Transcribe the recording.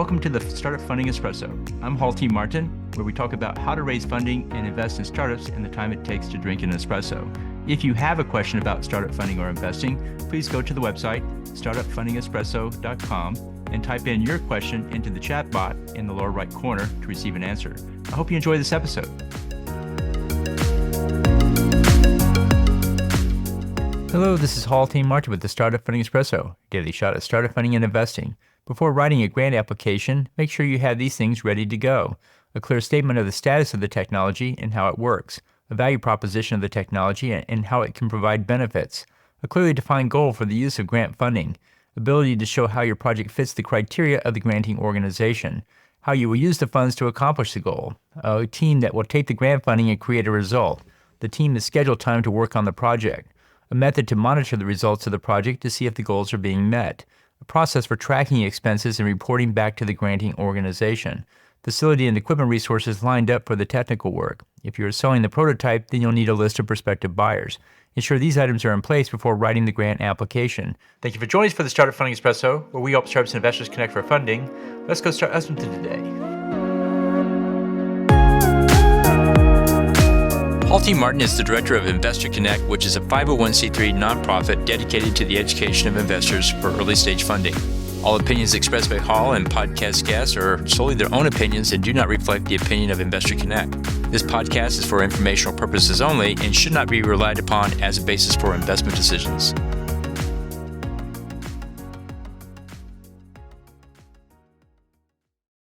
Welcome to the Startup Funding Espresso. I'm Hall T. Martin, where we talk about how to raise funding and invest in startups and the time it takes to drink an espresso. If you have a question about startup funding or investing, please go to the website, startupfundingespresso.com, and type in your question into the chat bot in the lower right corner to receive an answer. I hope you enjoy this episode. Hello, this is Hall T. Martin with the Startup Funding Espresso, daily shot at startup funding and investing. Before writing a grant application, make sure you have these things ready to go. A clear statement of the status of the technology and how it works, a value proposition of the technology and how it can provide benefits, a clearly defined goal for the use of grant funding, ability to show how your project fits the criteria of the granting organization, how you will use the funds to accomplish the goal, a team that will take the grant funding and create a result, the team that scheduled time to work on the project, a method to monitor the results of the project to see if the goals are being met, a process for tracking expenses and reporting back to the granting organization, facility and equipment resources lined up for the technical work. If you're selling the prototype, then you'll need a list of prospective buyers. Ensure these items are in place before writing the grant application. Thank you for joining us for the Startup Funding Espresso, where we help startups and investors connect for funding. Let's go start us into today. Hall T. Martin is the director of Investor Connect, which is a 501c3 nonprofit dedicated to the education of investors for early stage funding. All opinions expressed by Hall and podcast guests are solely their own opinions and do not reflect the opinion of Investor Connect. This podcast is for informational purposes only and should not be relied upon as a basis for investment decisions.